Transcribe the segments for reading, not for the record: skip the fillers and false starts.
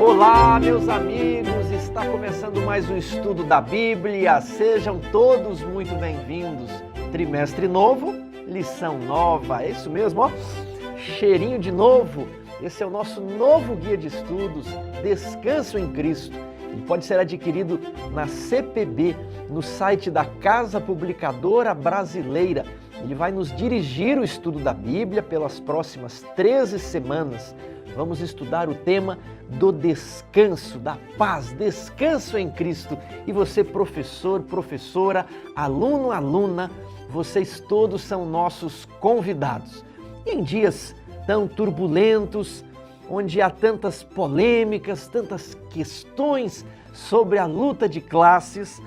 Olá, meus amigos! Está começando mais um estudo da Bíblia. Sejam todos muito bem-vindos. Trimestre novo, lição nova. É isso mesmo, ó. Cheirinho de novo. Esse é o nosso novo guia de estudos, Descanso em Cristo. Ele pode ser adquirido na CPB, no site da Casa Publicadora Brasileira. Ele vai nos dirigir o estudo da Bíblia pelas próximas 13 semanas. Vamos estudar o tema do descanso, da paz, descanso em Cristo. E você, professor, professora, aluno, aluna, vocês todos são nossos convidados. E em dias tão turbulentos, onde há tantas polêmicas, tantas questões sobre a luta de classes,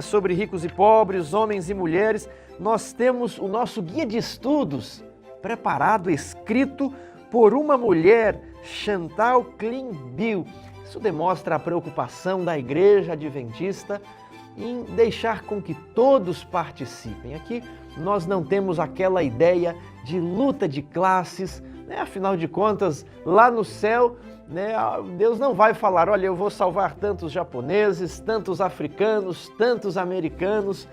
sobre ricos e pobres, homens e mulheres, nós temos o nosso guia de estudos preparado, escrito por uma mulher, Chantal Klinger. Isso demonstra a preocupação da Igreja Adventista em deixar com que todos participem. Aqui nós não temos aquela ideia de luta de classes, afinal de contas, lá no céu, Deus não vai falar, olha, eu vou salvar tantos japoneses, tantos africanos, tantos americanos.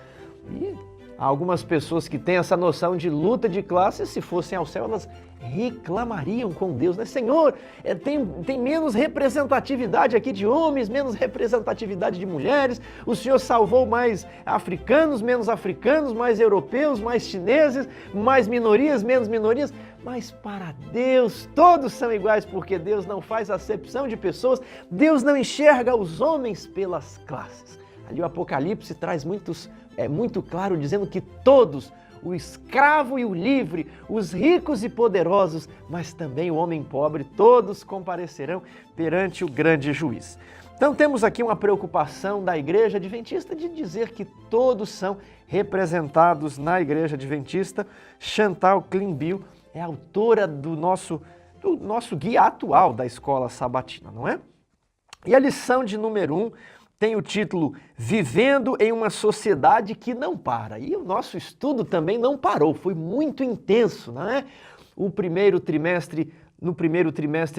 E há algumas pessoas que têm essa noção de luta de classes, se fossem ao céu, elas reclamariam com Deus, Senhor, tem menos representatividade aqui de homens, menos representatividade de mulheres, o Senhor salvou mais africanos, menos africanos, mais europeus, mais chineses, mais minorias, menos minorias, mas para Deus todos são iguais, porque Deus não faz acepção de pessoas, Deus não enxerga os homens pelas classes. Ali o Apocalipse traz muito claro, dizendo que todos, o escravo e o livre, os ricos e poderosos, mas também o homem pobre, todos comparecerão perante o grande juiz. Então temos aqui uma preocupação da Igreja Adventista de dizer que todos são representados na Igreja Adventista. Chantal Klinger é autora do nosso guia atual da Escola Sabatina, não é? E a lição de número 1 tem o título Vivendo em uma Sociedade que Não Para. E o nosso estudo também não parou, foi muito intenso, não é? No primeiro trimestre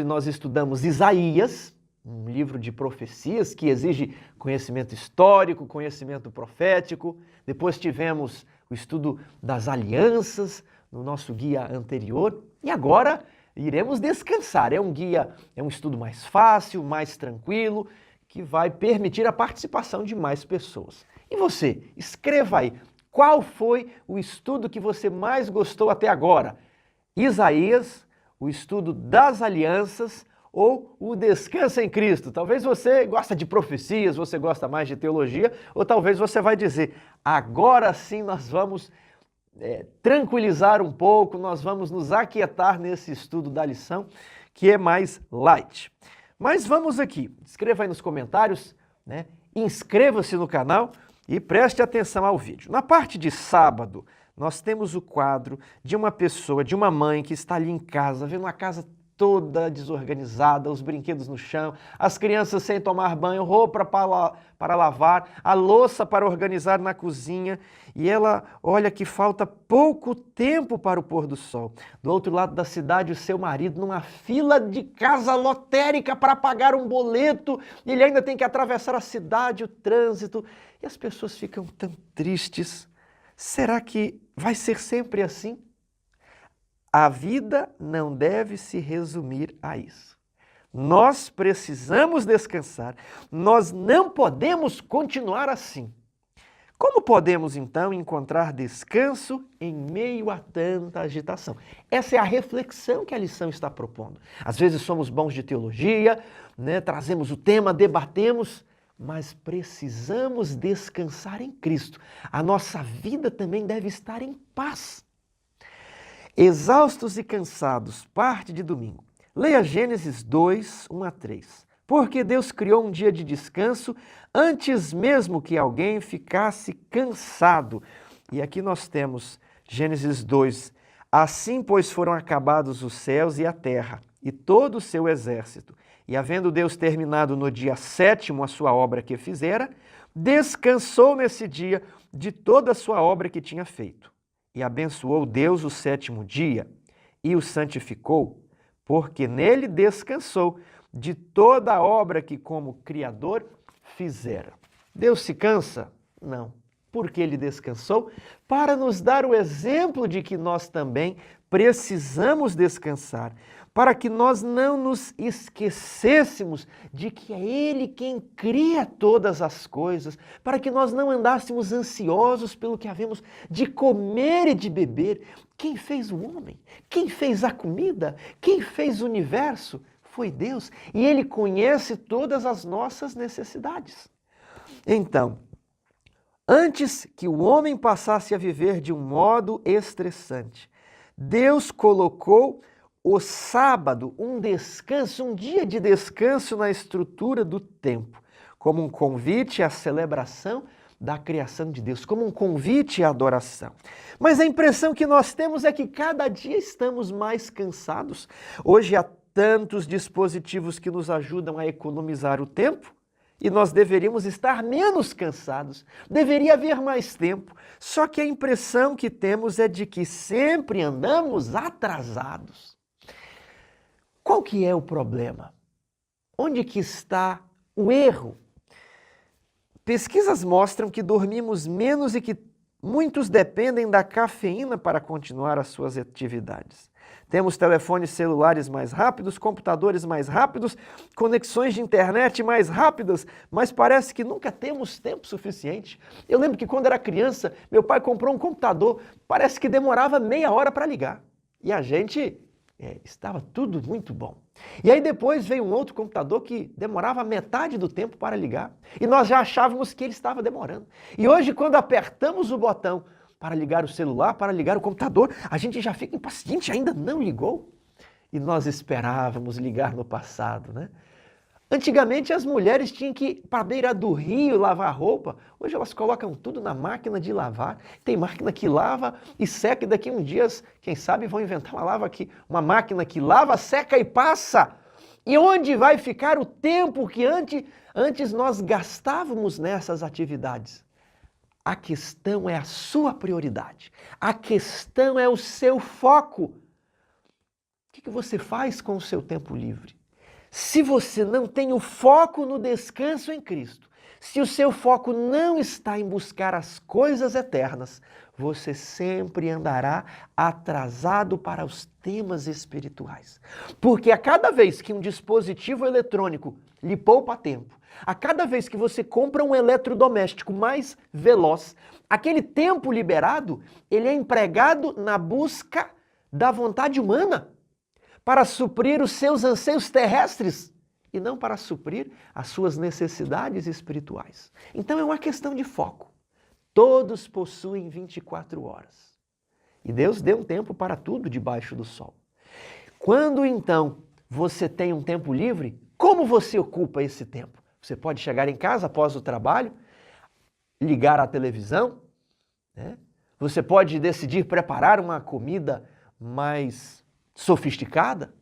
nós estudamos Isaías, um livro de profecias que exige conhecimento histórico, conhecimento profético. Depois tivemos o estudo das alianças no nosso guia anterior. E agora iremos descansar. É um estudo mais fácil, mais tranquilo, que vai permitir a participação de mais pessoas. E você, escreva aí, qual foi o estudo que você mais gostou até agora? Isaías, o estudo das alianças ou o descanso em Cristo? Talvez você gosta de profecias, você gosta mais de teologia, ou talvez você vai dizer, agora sim nós vamos tranquilizar um pouco, nós vamos nos aquietar nesse estudo da lição, que é mais light. Mas vamos aqui, escreva aí nos comentários, inscreva-se no canal e preste atenção ao vídeo. Na parte de sábado, nós temos o quadro de uma pessoa, de uma mãe que está ali em casa, vendo uma casa toda desorganizada, os brinquedos no chão, as crianças sem tomar banho, roupa para lavar, a louça para organizar na cozinha, e ela olha que falta pouco tempo para o pôr do sol. Do outro lado da cidade, o seu marido numa fila de casa lotérica para pagar um boleto, e ele ainda tem que atravessar a cidade, o trânsito, e as pessoas ficam tão tristes. Será que vai ser sempre assim? A vida não deve se resumir a isso. Nós precisamos descansar, nós não podemos continuar assim. Como podemos, então, encontrar descanso em meio a tanta agitação? Essa é a reflexão que a lição está propondo. Às vezes somos bons de teologia, trazemos o tema, debatemos, mas precisamos descansar em Cristo. A nossa vida também deve estar em paz. Exaustos e cansados, parte de domingo. Leia Gênesis 2, 1 a 3. Porque Deus criou um dia de descanso antes mesmo que alguém ficasse cansado. E aqui nós temos Gênesis 2. Assim, pois, foram acabados os céus e a terra, e todo o seu exército. E havendo Deus terminado no dia 7º a sua obra que fizera, descansou nesse dia de toda a sua obra que tinha feito. E abençoou Deus o 7º dia e o santificou, porque nele descansou de toda a obra que como Criador fizera. Deus se cansa? Não. Porque ele descansou? Para nos dar o exemplo de que nós também precisamos descansar, para que nós não nos esquecêssemos de que é Ele quem cria todas as coisas, para que nós não andássemos ansiosos pelo que havemos de comer e de beber. Quem fez o homem? Quem fez a comida? Quem fez o universo? Foi Deus, e Ele conhece todas as nossas necessidades. Então, antes que o homem passasse a viver de um modo estressante, Deus colocou o sábado, um descanso, um dia de descanso na estrutura do tempo, como um convite à celebração da criação de Deus, como um convite à adoração. Mas a impressão que nós temos é que cada dia estamos mais cansados. Hoje há tantos dispositivos que nos ajudam a economizar o tempo, e nós deveríamos estar menos cansados, deveria haver mais tempo. Só que a impressão que temos é de que sempre andamos atrasados. Qual que é o problema? Onde que está o erro? Pesquisas mostram que dormimos menos e que muitos dependem da cafeína para continuar as suas atividades. Temos telefones celulares mais rápidos, computadores mais rápidos, conexões de internet mais rápidas, mas parece que nunca temos tempo suficiente. Eu lembro que quando era criança, meu pai comprou um computador, parece que demorava meia hora para ligar. E a gente estava tudo muito bom. E aí depois veio um outro computador que demorava metade do tempo para ligar. E nós já achávamos que ele estava demorando. E hoje, quando apertamos o botão para ligar o celular, para ligar o computador, a gente já fica impaciente, ainda não ligou. E nós esperávamos ligar no passado, né? Antigamente as mulheres tinham que ir para a beira do rio lavar roupa. Hoje elas colocam tudo na máquina de lavar. Tem máquina que lava e seca, e daqui a uns dias, quem sabe, vão inventar uma máquina que lava, seca e passa. E onde vai ficar o tempo que antes nós gastávamos nessas atividades? A questão é a sua prioridade. A questão é o seu foco. O que você faz com o seu tempo livre? Se você não tem o foco no descanso em Cristo, se o seu foco não está em buscar as coisas eternas, você sempre andará atrasado para os temas espirituais. Porque a cada vez que um dispositivo eletrônico lhe poupa tempo, a cada vez que você compra um eletrodoméstico mais veloz, aquele tempo liberado, ele é empregado na busca da vontade humana, para suprir os seus anseios terrestres e não para suprir as suas necessidades espirituais. Então é uma questão de foco. Todos possuem 24 horas. E Deus deu um tempo para tudo debaixo do sol. Quando então você tem um tempo livre, como você ocupa esse tempo? Você pode chegar em casa após o trabalho, ligar a televisão, né? Você pode decidir preparar uma comida mais sofisticada,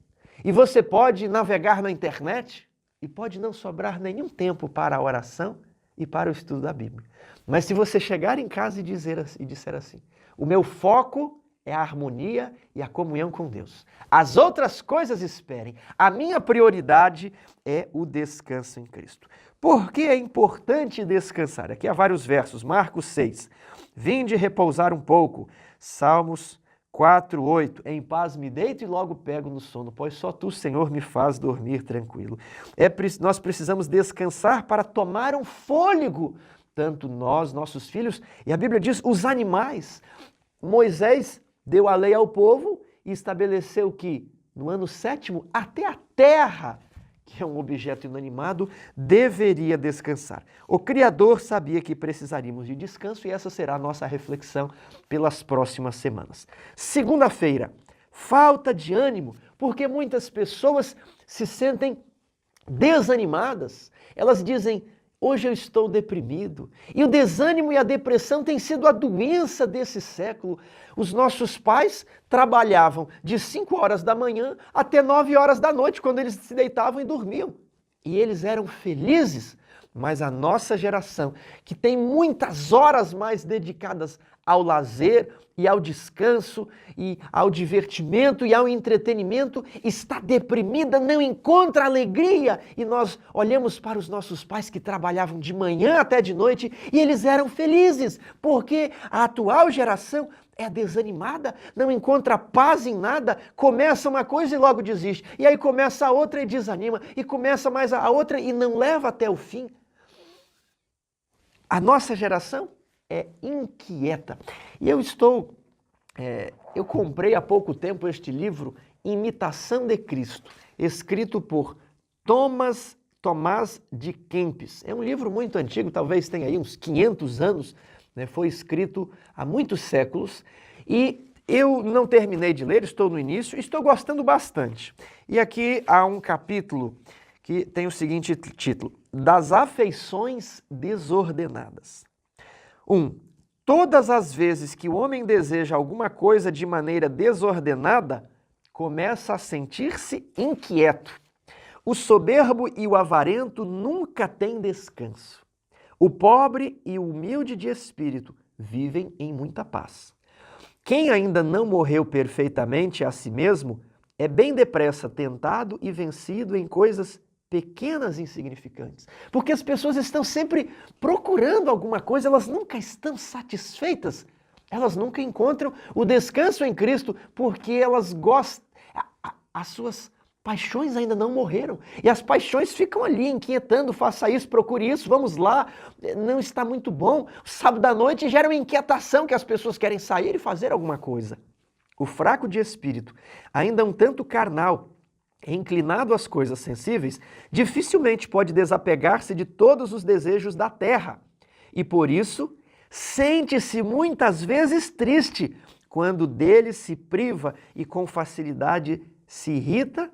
e você pode navegar na internet e pode não sobrar nenhum tempo para a oração e para o estudo da Bíblia. Mas se você chegar em casa e disser assim, o meu foco é a harmonia e a comunhão com Deus. As outras coisas esperem. A minha prioridade é o descanso em Cristo. Por que é importante descansar? Aqui há vários versos. Marcos 6. Vinde repousar um pouco. Salmos 4:8, em paz me deito e logo pego no sono, pois só tu, Senhor, me faz dormir tranquilo. Nós precisamos descansar para tomar um fôlego, tanto nós, nossos filhos, e a Bíblia diz, os animais. Moisés deu a lei ao povo e estabeleceu que, no ano 7º, até a terra, que é um objeto inanimado, deveria descansar. O Criador sabia que precisaríamos de descanso e essa será a nossa reflexão pelas próximas semanas. Segunda-feira, falta de ânimo, porque muitas pessoas se sentem desanimadas. Elas dizem, hoje eu estou deprimido. E o desânimo e a depressão têm sido a doença desse século. Os nossos pais trabalhavam de 5 horas da manhã até 9 horas da noite, quando eles se deitavam e dormiam. E eles eram felizes, Mas a nossa geração, que tem muitas horas mais dedicadas ao lazer e ao descanso e ao divertimento e ao entretenimento, está deprimida, não encontra alegria. E nós olhamos para os nossos pais que trabalhavam de manhã até de noite e eles eram felizes, porque a atual geração é desanimada, não encontra paz em nada, começa uma coisa e logo desiste. E aí começa a outra e desanima, e começa mais a outra e não leva até o fim. A nossa geração é inquieta. E eu comprei há pouco tempo este livro, Imitação de Cristo, escrito por Tomás de Kempis. É um livro muito antigo, talvez tenha aí uns 500 anos, né? Foi escrito há muitos séculos e eu não terminei de ler, estou no início e estou gostando bastante. E aqui há um capítulo que tem o seguinte título: Das afeições desordenadas. 1. Todas as vezes que o homem deseja alguma coisa de maneira desordenada, começa a sentir-se inquieto. O soberbo e o avarento nunca têm descanso. O pobre e o humilde de espírito vivem em muita paz. Quem ainda não morreu perfeitamente a si mesmo é bem depressa tentado e vencido em coisas pequenas e insignificantes. Porque as pessoas estão sempre procurando alguma coisa, elas nunca estão satisfeitas. Elas nunca encontram o descanso em Cristo, porque elas gostam, as suas paixões ainda não morreram. E as paixões ficam ali inquietando, faça isso, procure isso, vamos lá, não está muito bom. O sábado à noite gera uma inquietação que as pessoas querem sair e fazer alguma coisa. O fraco de espírito, ainda um tanto carnal, inclinado às coisas sensíveis, dificilmente pode desapegar-se de todos os desejos da terra. E por isso, sente-se muitas vezes triste quando dele se priva e com facilidade se irrita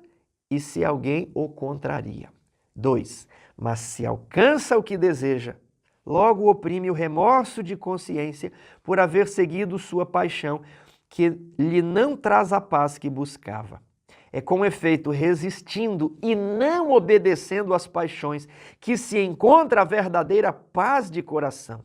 e se alguém o contraria. 2. Mas se alcança o que deseja, logo oprime o remorso de consciência por haver seguido sua paixão, que lhe não traz a paz que buscava. É com efeito resistindo e não obedecendo às paixões que se encontra a verdadeira paz de coração.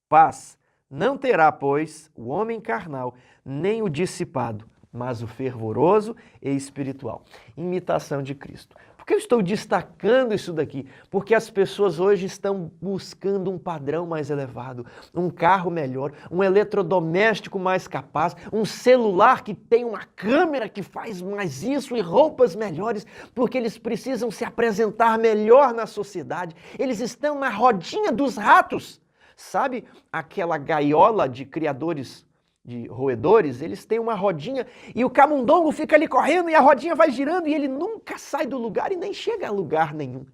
Paz não terá, pois, o homem carnal, nem o dissipado, mas o fervoroso e espiritual. Imitação de Cristo. Por que eu estou destacando isso daqui? Porque as pessoas hoje estão buscando um padrão mais elevado, um carro melhor, um eletrodoméstico mais capaz, um celular que tem uma câmera que faz mais isso e roupas melhores, porque eles precisam se apresentar melhor na sociedade. Eles estão na rodinha dos ratos. Sabe aquela gaiola de criadores de roedores? Eles têm uma rodinha e o camundongo fica ali correndo e a rodinha vai girando e ele nunca sai do lugar e nem chega a lugar nenhum.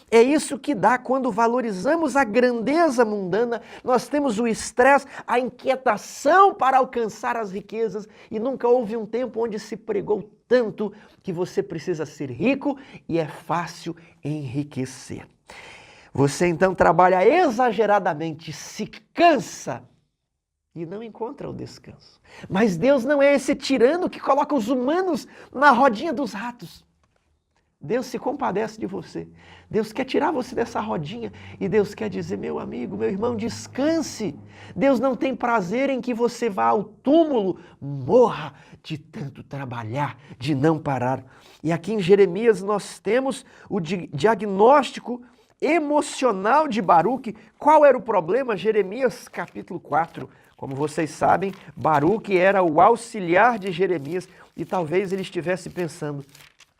É isso que dá quando valorizamos a grandeza mundana, nós temos o estresse, a inquietação para alcançar as riquezas e nunca houve um tempo onde se pregou tanto que você precisa ser rico e é fácil enriquecer. Você então trabalha exageradamente, se cansa e não encontra o descanso. Mas Deus não é esse tirano que coloca os humanos na rodinha dos ratos. Deus se compadece de você. Deus quer tirar você dessa rodinha e Deus quer dizer, meu amigo, meu irmão, descanse. Deus não tem prazer em que você vá ao túmulo, morra de tanto trabalhar, de não parar. E aqui em Jeremias nós temos o diagnóstico emocional de Baruque. Qual era o problema? Jeremias capítulo 4. Como vocês sabem, Baruque era o auxiliar de Jeremias e talvez ele estivesse pensando,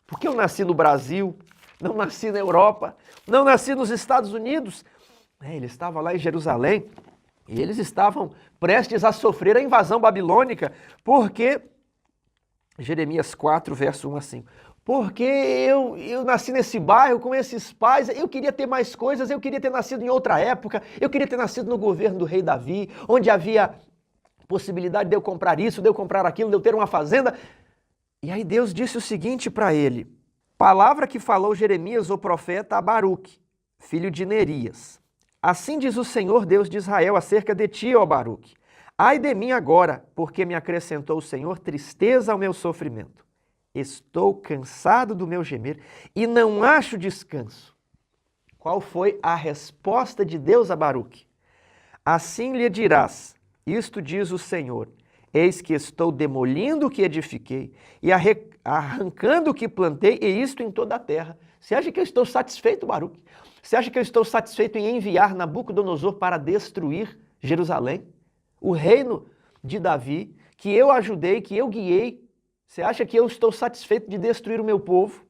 por que eu nasci no Brasil, não nasci na Europa, não nasci nos Estados Unidos? Ele estava lá em Jerusalém e eles estavam prestes a sofrer a invasão babilônica, porque, Jeremias 4, verso 1 a 5, porque eu nasci nesse bairro com esses pais, eu queria ter mais coisas, eu queria ter nascido em outra época, eu queria ter nascido no governo do rei Davi, onde havia possibilidade de eu comprar isso, de eu comprar aquilo, de eu ter uma fazenda. E aí Deus disse o seguinte para ele, palavra que falou Jeremias, o profeta, a Baruque, filho de Nerias. Assim diz o Senhor Deus de Israel acerca de ti, ó Baruque. Ai de mim agora, porque me acrescentou o Senhor tristeza ao meu sofrimento. Estou cansado do meu gemer e não acho descanso. Qual foi a resposta de Deus a Baruque? Assim lhe dirás, isto diz o Senhor, eis que estou demolindo o que edifiquei e arrancando o que plantei, e isto em toda a terra. Você acha que eu estou satisfeito, Baruque? Você acha que eu estou satisfeito em enviar Nabucodonosor para destruir Jerusalém? O reino de Davi, que eu ajudei, que eu guiei. Você acha que eu estou satisfeito de destruir o meu povo?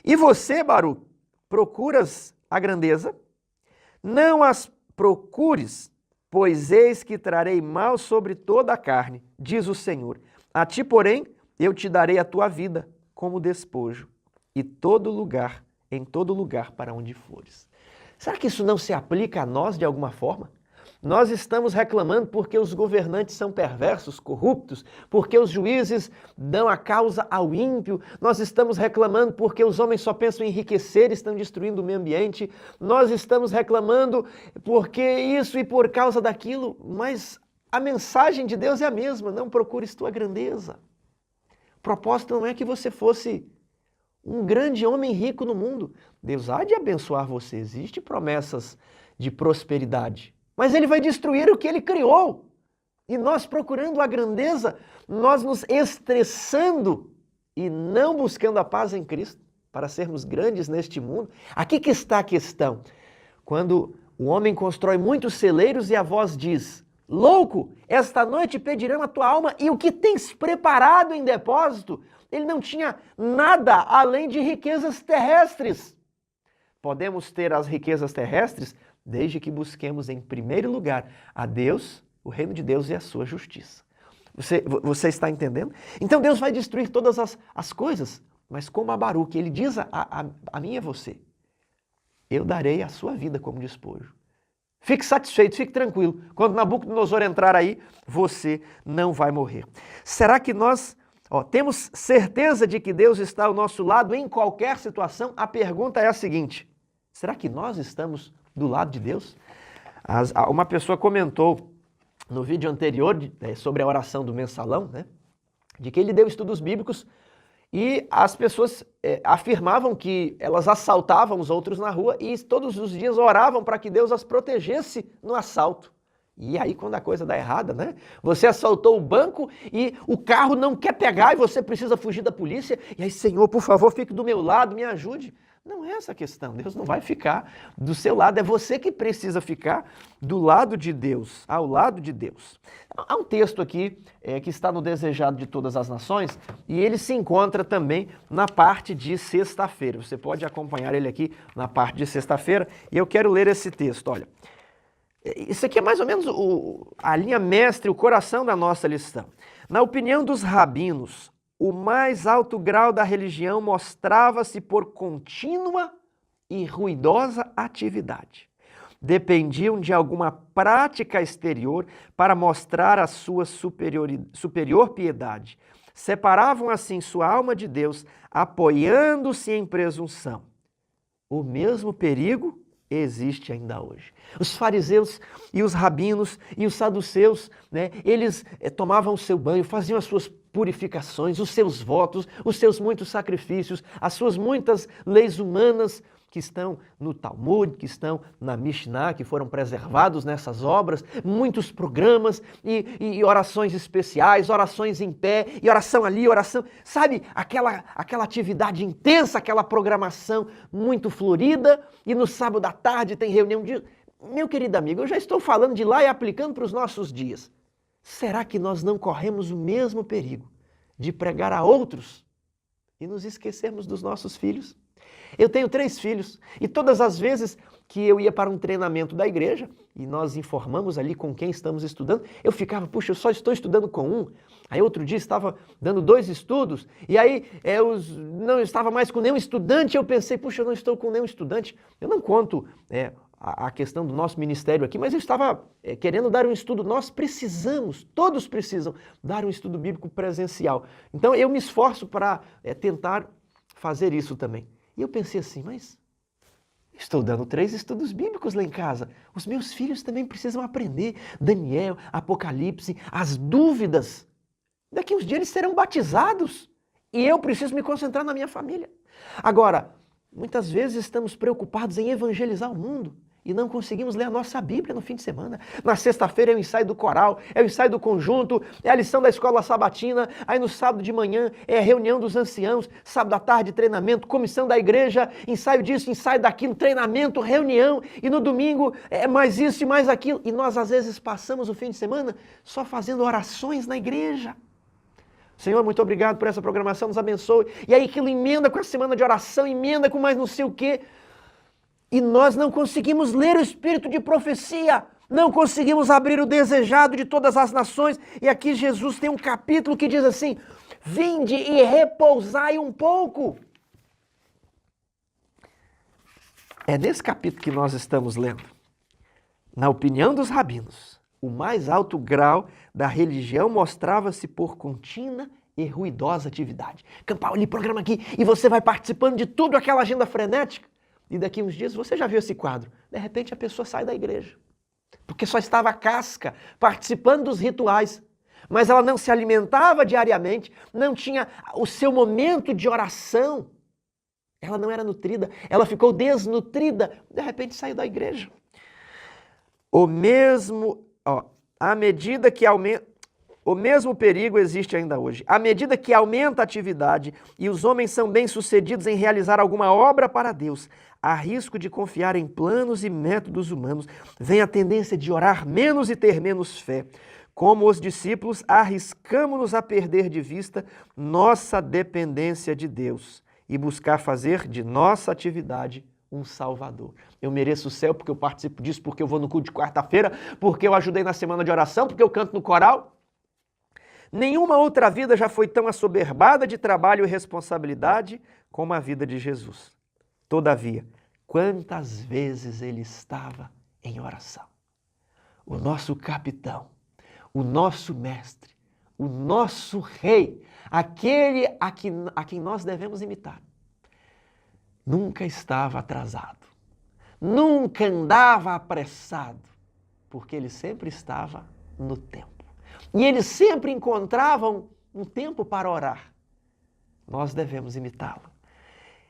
E você, Baruque, procuras a grandeza? Não as procures, pois eis que trarei mal sobre toda a carne, diz o Senhor. A ti, porém, eu te darei a tua vida como despojo, e em todo lugar para onde fores. Será que isso não se aplica a nós de alguma forma? Nós estamos reclamando porque os governantes são perversos, corruptos, porque os juízes dão a causa ao ímpio. Nós estamos reclamando porque os homens só pensam em enriquecer e estão destruindo o meio ambiente. Nós estamos reclamando porque isso e por causa daquilo. Mas a mensagem de Deus é a mesma, não procures tua grandeza. O propósito não é que você fosse um grande homem rico no mundo. Deus há de abençoar você, existem promessas de prosperidade. Mas ele vai destruir o que ele criou. E nós procurando a grandeza, nós nos estressando e não buscando a paz em Cristo para sermos grandes neste mundo. Aqui que está a questão. Quando o homem constrói muitos celeiros e a voz diz, louco, esta noite pedirão a tua alma e o que tens preparado em depósito? Ele não tinha nada além de riquezas terrestres. Podemos ter as riquezas terrestres desde que busquemos em primeiro lugar a Deus, o reino de Deus e a sua justiça. Você está entendendo? Então Deus vai destruir todas as coisas, mas como a Baruque, ele diz a mim e a você, eu darei a sua vida como despojo. Fique satisfeito, fique tranquilo. Quando Nabucodonosor entrar aí, você não vai morrer. Será que nós temos certeza de que Deus está ao nosso lado em qualquer situação? A pergunta é a seguinte, será que nós estamos do lado de Deus? Uma pessoa comentou no vídeo anterior sobre a oração do mensalão, né, de que ele deu estudos bíblicos e as pessoas afirmavam que elas assaltavam os outros na rua e todos os dias oravam para que Deus as protegesse no assalto. E aí quando a coisa dá errada, né? Você assaltou o banco e o carro não quer pegar e você precisa fugir da polícia. E aí, Senhor, por favor, fique do meu lado, me ajude. Não é essa a questão, Deus não vai ficar do seu lado, é você que precisa ficar do lado de Deus, ao lado de Deus. Há um texto aqui que está no Desejado de Todas as Nações e ele se encontra também na parte de sexta-feira. Você pode acompanhar ele aqui na parte de sexta-feira e eu quero ler esse texto, olha. Isso aqui é mais ou menos a linha mestre, o coração da nossa lição. Na opinião dos rabinos, o mais alto grau da religião mostrava-se por contínua e ruidosa atividade. Dependiam de alguma prática exterior para mostrar a sua superior piedade. Separavam assim sua alma de Deus, apoiando-se em presunção. O mesmo perigo existe ainda hoje. Os fariseus e os rabinos e os saduceus, né, eles tomavam o seu banho, faziam as suas purificações, os seus votos, os seus muitos sacrifícios, as suas muitas leis humanas que estão no Talmud, que estão na Mishnah, que foram preservados nessas obras, muitos programas e orações especiais, orações em pé, e oração ali, oração, sabe, aquela atividade intensa, aquela programação muito florida, e no sábado à tarde tem reunião de... Meu querido amigo, eu já estou falando de lá e aplicando para os nossos dias. Será que nós não corremos o mesmo perigo de pregar a outros e nos esquecermos dos nossos filhos? Eu tenho 3 filhos e todas as vezes que eu ia para um treinamento da igreja e nós informamos ali com quem estamos estudando, eu ficava, puxa, eu só estou estudando com um. Aí outro dia estava dando 2 estudos e aí eu não estava mais com nenhum estudante, eu pensei, puxa, eu não estou com nenhum estudante. Eu não conto a questão do nosso ministério aqui, mas eu estava querendo dar um estudo. Nós precisamos, todos precisam dar um estudo bíblico presencial. Então eu me esforço para tentar fazer isso também. E eu pensei assim, mas estou dando 3 estudos bíblicos lá em casa. Os meus filhos também precisam aprender. Daniel, Apocalipse, as dúvidas. Daqui uns dias eles serão batizados. E eu preciso me concentrar na minha família. Agora, Muitas vezes estamos preocupados em evangelizar o mundo e não conseguimos ler a nossa Bíblia no fim de semana. Na sexta-feira é o ensaio do coral, é o ensaio do conjunto, é a lição da escola sabatina, aí no sábado de manhã é a reunião dos anciãos, sábado à tarde treinamento, comissão da igreja, ensaio disso, ensaio daquilo, treinamento, reunião, e no domingo é mais isso e mais aquilo. E nós às vezes passamos o fim de semana só fazendo orações na igreja. Senhor, muito obrigado por essa programação, nos abençoe. E aí aquilo emenda com a semana de oração, emenda com mais não sei o quê. E nós não conseguimos ler o espírito de profecia, não conseguimos abrir o desejado de todas as nações. E aqui Jesus tem um capítulo que diz assim: vinde e repousai um pouco. É nesse capítulo que nós estamos lendo. Na opinião dos rabinos, o mais alto grau da religião mostrava-se por contínua e ruidosa atividade. Campal, ali, programa aqui, e você vai participando de tudo aquela agenda frenética. E daqui uns dias, você já viu esse quadro, de repente a pessoa sai da igreja, porque só estava casca, participando dos rituais, mas ela não se alimentava diariamente, não tinha o seu momento de oração, ela não era nutrida, ela ficou desnutrida, de repente saiu da igreja. O mesmo perigo existe ainda hoje. À medida que aumenta a atividade e os homens são bem-sucedidos em realizar alguma obra para Deus, há risco de confiar em planos e métodos humanos, vem a tendência de orar menos e ter menos fé. Como os discípulos, arriscamos-nos a perder de vista nossa dependência de Deus e buscar fazer de nossa atividade um Salvador. Eu mereço o céu porque eu participo disso, porque eu vou no culto de quarta-feira, porque eu ajudei na semana de oração, porque eu canto no coral. Nenhuma outra vida já foi tão assoberbada de trabalho e responsabilidade como a vida de Jesus. Todavia, quantas vezes ele estava em oração? O nosso capitão, o nosso mestre, o nosso rei, aquele a quem nós devemos imitar, nunca estava atrasado, nunca andava apressado, porque ele sempre estava no tempo. E eles sempre encontravam um tempo para orar. Nós devemos imitá-lo.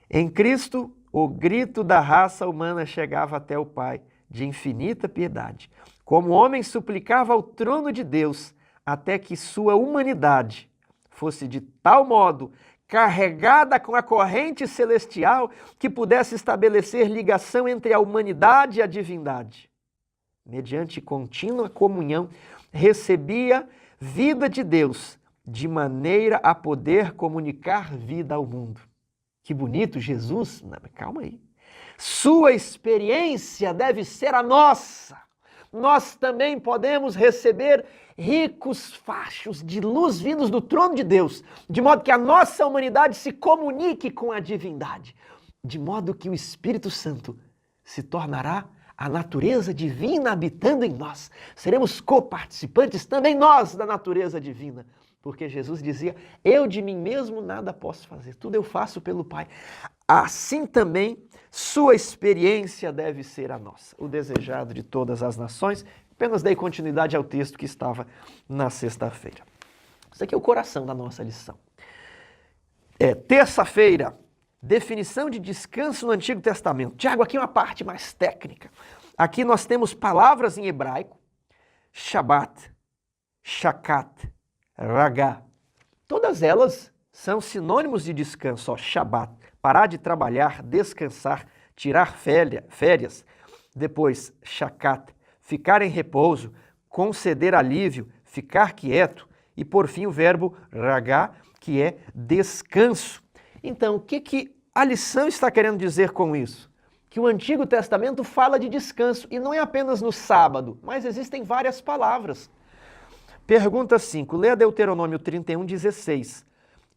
Em Cristo, o grito da raça humana chegava até o Pai, de infinita piedade. Como o homem suplicava ao trono de Deus, até que sua humanidade fosse de tal modo carregada com a corrente celestial que pudesse estabelecer ligação entre a humanidade e a divindade. Mediante contínua comunhão, recebia vida de Deus, de maneira a poder comunicar vida ao mundo. Que bonito, Jesus! Não, calma aí. Sua experiência deve ser a nossa. Nós também podemos receber ricos fachos de luz vindos do trono de Deus, de modo que a nossa humanidade se comunique com a divindade, de modo que o Espírito Santo se tornará a natureza divina habitando em nós. Seremos coparticipantes também nós da natureza divina, porque Jesus dizia: eu de mim mesmo nada posso fazer, tudo eu faço pelo Pai. Assim também sua experiência deve ser a nossa, o desejado de todas as nações. Apenas dei continuidade ao texto que estava na sexta-feira. Isso aqui é o coração da nossa lição. Terça-feira, definição de descanso no Antigo Testamento. Tiago, aqui é uma parte mais técnica. Aqui nós temos palavras em hebraico: Shabbat, Shakat, Ragá. Todas elas são sinônimos de descanso. Shabbat, parar de trabalhar, descansar, tirar férias. Depois, Shakat, ficar em repouso, conceder alívio, ficar quieto. E por fim o verbo Ragá, que é descanso. Então, o que a lição está querendo dizer com isso? Que o Antigo Testamento fala de descanso, e não é apenas no sábado, mas existem várias palavras. Pergunta 5, leia Deuteronômio 31:16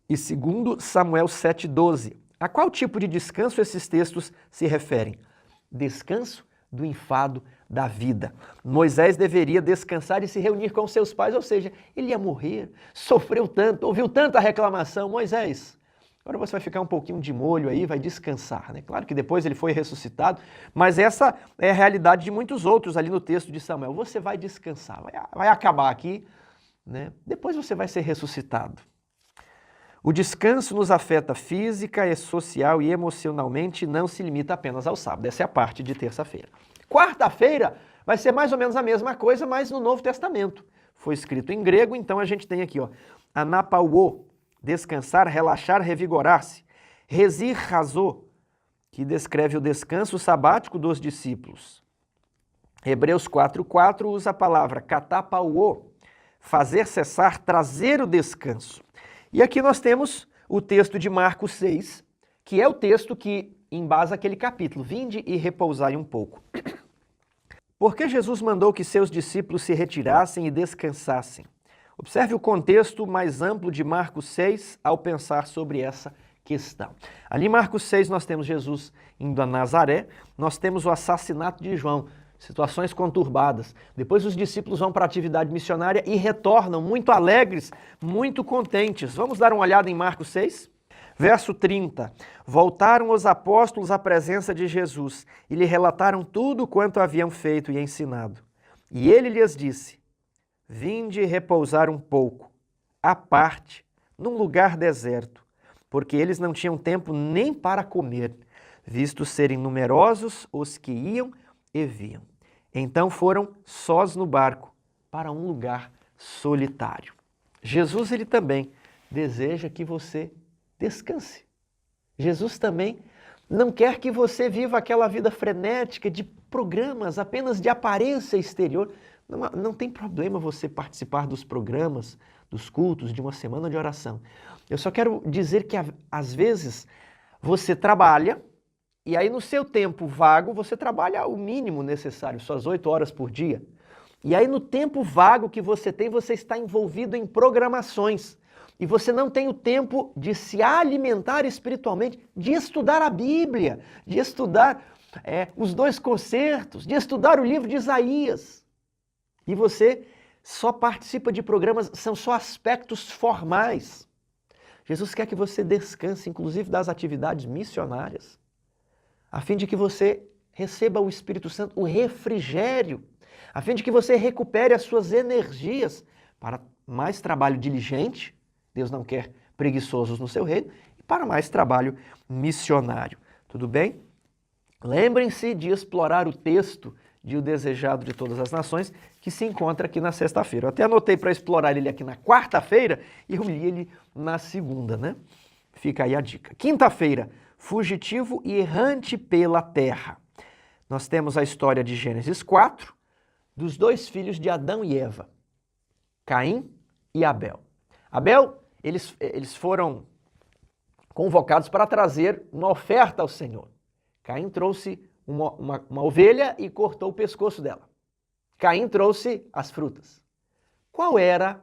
e 2 Samuel 7:12. A qual tipo de descanso esses textos se referem? Descanso do enfado da vida. Moisés deveria descansar e se reunir com seus pais, ou seja, ele ia morrer, sofreu tanto, ouviu tanta reclamação. Moisés, agora você vai ficar um pouquinho de molho aí, vai descansar, né? Claro que depois ele foi ressuscitado, mas essa é a realidade de muitos outros ali no texto de Samuel. Você vai descansar, vai acabar aqui, né? Depois você vai ser ressuscitado. O descanso nos afeta física, social e emocionalmente e não se limita apenas ao sábado. Essa é a parte de terça-feira. Quarta-feira vai ser mais ou menos a mesma coisa, mas no Novo Testamento. Foi escrito em grego, então a gente tem aqui, anapauo, descansar, relaxar, revigorar-se. Resir razô, que descreve o descanso sabático dos discípulos. Hebreus 4:4 usa a palavra katapauo, fazer cessar, trazer o descanso. E aqui nós temos o texto de Marcos 6, que é o texto que embasa aquele capítulo. Vinde e repousai um pouco. Porque Jesus mandou que seus discípulos se retirassem e descansassem. Observe o contexto mais amplo de Marcos 6 ao pensar sobre essa questão. Ali em Marcos 6 nós temos Jesus indo a Nazaré, nós temos o assassinato de João, situações conturbadas. Depois os discípulos vão para a atividade missionária e retornam muito alegres, muito contentes. Vamos dar uma olhada em Marcos 6? Verso 30. Voltaram os apóstolos à presença de Jesus e lhe relataram tudo quanto haviam feito e ensinado. E ele lhes disse: vinde repousar um pouco, à parte, num lugar deserto, porque eles não tinham tempo nem para comer, visto serem numerosos os que iam e vinham. Então foram sós no barco, para um lugar solitário. Jesus, ele também deseja que você descanse. Jesus também não quer que você viva aquela vida frenética de programas, apenas de aparência exterior. Não tem problema você participar dos programas, dos cultos, de uma semana de oração. Eu só quero dizer que, às vezes, você trabalha e aí no seu tempo vago você trabalha o mínimo necessário, suas 8 horas por dia. E aí no tempo vago que você tem, você está envolvido em programações. E você não tem o tempo de se alimentar espiritualmente, de estudar a Bíblia, de estudar os 2 concertos, de estudar o livro de Isaías. E você só participa de programas, são só aspectos formais. Jesus quer que você descanse, inclusive das atividades missionárias, a fim de que você receba o Espírito Santo, o refrigério, a fim de que você recupere as suas energias para mais trabalho diligente. Deus não quer preguiçosos no seu reino, e para mais trabalho missionário. Tudo bem? Lembrem-se de explorar o texto de O Desejado de Todas as Nações, que se encontra aqui na sexta-feira. Eu até anotei para explorar ele aqui na quarta-feira e eu li ele na segunda, né? Fica aí a dica. Quinta-feira, fugitivo e errante pela terra. Nós temos a história de Gênesis 4, dos 2 filhos de Adão e Eva, Caim e Abel. Abel, eles foram convocados para trazer uma oferta ao Senhor. Caim trouxe uma ovelha e cortou o pescoço dela. Caim trouxe as frutas. Qual era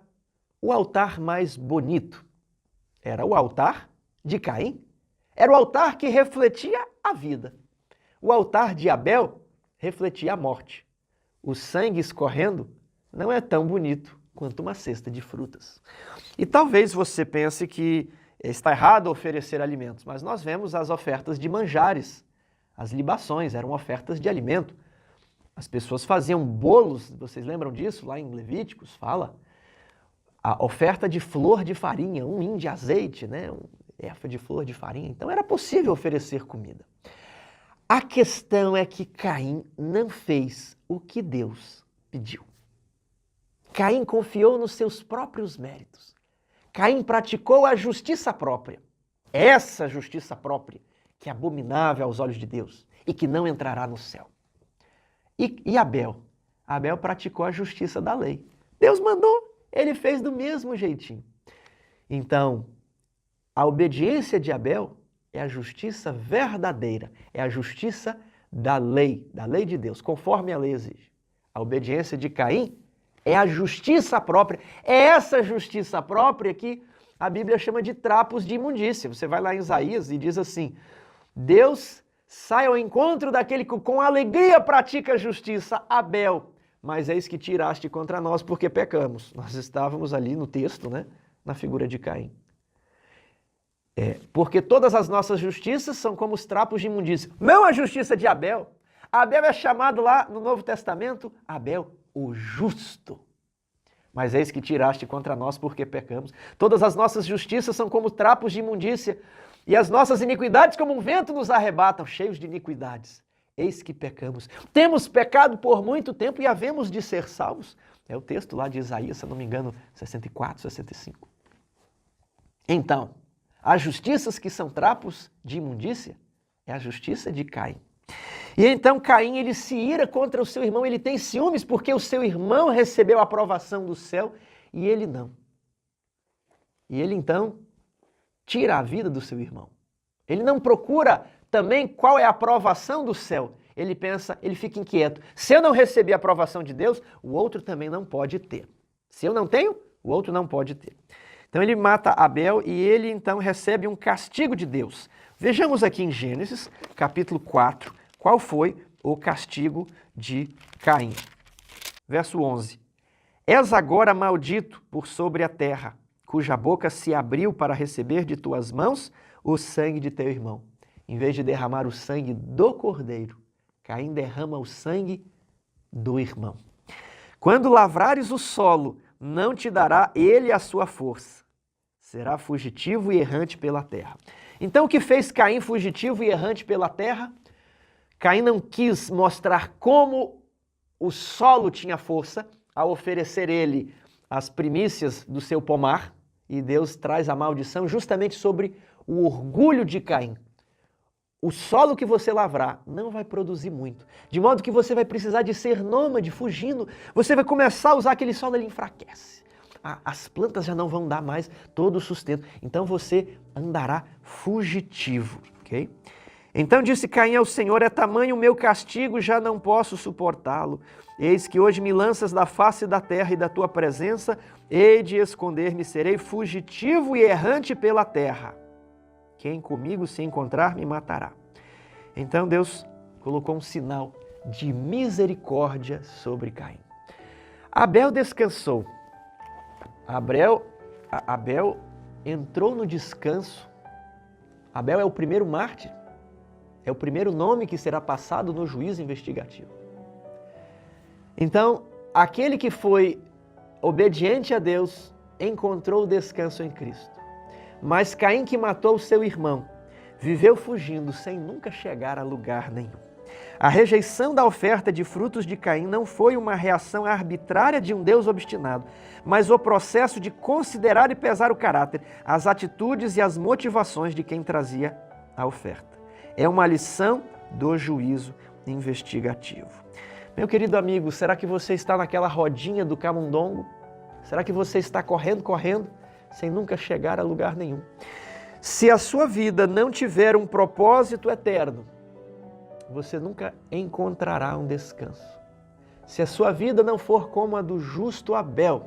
o altar mais bonito? Era o altar de Caim. Era o altar que refletia a vida. O altar de Abel refletia a morte. O sangue escorrendo não é tão bonito quanto uma cesta de frutas. E talvez você pense que está errado oferecer alimentos, mas nós vemos as ofertas de manjares. As libações eram ofertas de alimento. As pessoas faziam bolos, vocês lembram disso? Lá em Levíticos fala. A oferta de flor de farinha, um hin de azeite, né? Erva de flor de farinha. Então era possível oferecer comida. A questão é que Caim não fez o que Deus pediu. Caim confiou nos seus próprios méritos. Caim praticou a justiça própria. Essa justiça própria que é abominável aos olhos de Deus e que não entrará no céu. E Abel? Abel praticou a justiça da lei. Deus mandou, ele fez do mesmo jeitinho. Então, a obediência de Abel é a justiça verdadeira, é a justiça da lei de Deus, conforme a lei exige. A obediência de Caim é a justiça própria, é essa justiça própria que a Bíblia chama de trapos de imundícia. Você vai lá em Isaías e diz assim: Deus sai ao encontro daquele que com alegria pratica a justiça, Abel, mas eis que tiraste contra nós porque pecamos. Nós estávamos ali no texto, né? Na figura de Caim. Porque todas as nossas justiças são como os trapos de imundícia. Não a justiça de Abel. Abel é chamado lá no Novo Testamento, Abel, o justo. Mas eis que tiraste contra nós porque pecamos. Todas as nossas justiças são como trapos de imundícia, e as nossas iniquidades como um vento nos arrebatam, cheios de iniquidades. Eis que pecamos. Temos pecado por muito tempo e havemos de ser salvos. É o texto lá de Isaías, se eu não me engano, 64, 65. Então, as justiças que são trapos de imundícia é a justiça de Caim. E então Caim, ele se ira contra o seu irmão, ele tem ciúmes porque o seu irmão recebeu a aprovação do céu e ele não. E ele então tira a vida do seu irmão. Ele não procura também qual é a aprovação do céu. Ele pensa, ele fica inquieto. Se eu não receber a aprovação de Deus, o outro também não pode ter. Se eu não tenho, o outro não pode ter. Então ele mata Abel e ele então recebe um castigo de Deus. Vejamos aqui em Gênesis, capítulo 4, qual foi o castigo de Caim. Verso 11. És agora maldito por sobre a terra, cuja boca se abriu para receber de tuas mãos o sangue de teu irmão. Em vez de derramar o sangue do cordeiro, Caim derrama o sangue do irmão. Quando lavrares o solo, não te dará ele a sua força. Será fugitivo e errante pela terra. Então o que fez Caim fugitivo e errante pela terra? Caim não quis mostrar como o solo tinha força ao oferecer ele as primícias do seu pomar, e Deus traz a maldição justamente sobre o orgulho de Caim. O solo que você lavrar não vai produzir muito, de modo que você vai precisar de ser nômade, fugindo. Você vai começar a usar aquele solo, ele enfraquece. As plantas já não vão dar mais todo o sustento, então você andará fugitivo, ok? Então disse Caim ao Senhor, é tamanho o meu castigo, já não posso suportá-lo. Eis que hoje me lanças da face da terra e da tua presença, hei de esconder-me, serei fugitivo e errante pela terra. Quem comigo se encontrar me matará. Então Deus colocou um sinal de misericórdia sobre Caim. Abel descansou. Abel entrou no descanso. Abel é o primeiro mártir. É o primeiro nome que será passado no juízo investigativo. Então, aquele que foi obediente a Deus encontrou descanso em Cristo. Mas Caim, que matou o seu irmão, viveu fugindo sem nunca chegar a lugar nenhum. A rejeição da oferta de frutos de Caim não foi uma reação arbitrária de um Deus obstinado, mas o processo de considerar e pesar o caráter, as atitudes e as motivações de quem trazia a oferta. É uma lição do juízo investigativo. Meu querido amigo, será que você está naquela rodinha do camundongo? Será que você está correndo, sem nunca chegar a lugar nenhum? Se a sua vida não tiver um propósito eterno, você nunca encontrará um descanso. Se a sua vida não for como a do justo Abel,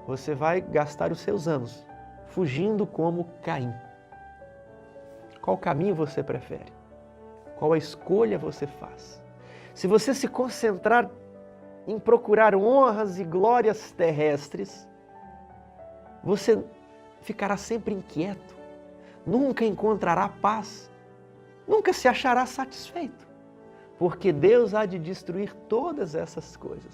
você vai gastar os seus anos fugindo como Caim. Qual caminho você prefere? Qual a escolha você faz? Se você se concentrar em procurar honras e glórias terrestres, você ficará sempre inquieto, nunca encontrará paz, nunca se achará satisfeito, porque Deus há de destruir todas essas coisas.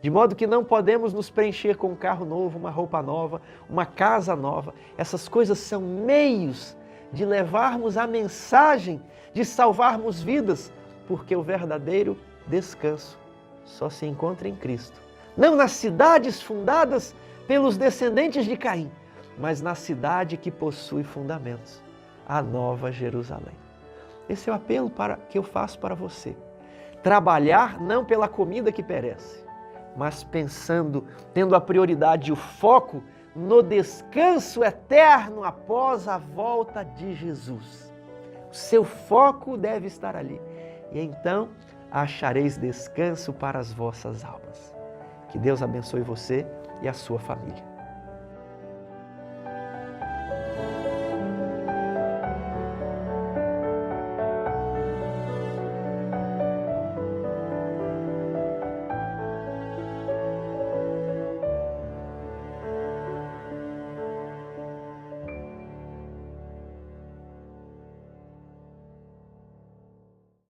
De modo que não podemos nos preencher com um carro novo, uma roupa nova, uma casa nova. Essas coisas são meios de levarmos a mensagem, de salvarmos vidas, porque o verdadeiro descanso só se encontra em Cristo. Não nas cidades fundadas pelos descendentes de Caim, mas na cidade que possui fundamentos, a Nova Jerusalém. Esse é o apelo que eu faço para você. Trabalhar não pela comida que perece, mas pensando, tendo a prioridade e o foco no descanso eterno após a volta de Jesus. O seu foco deve estar ali. E então achareis descanso para as vossas almas. Que Deus abençoe você e a sua família.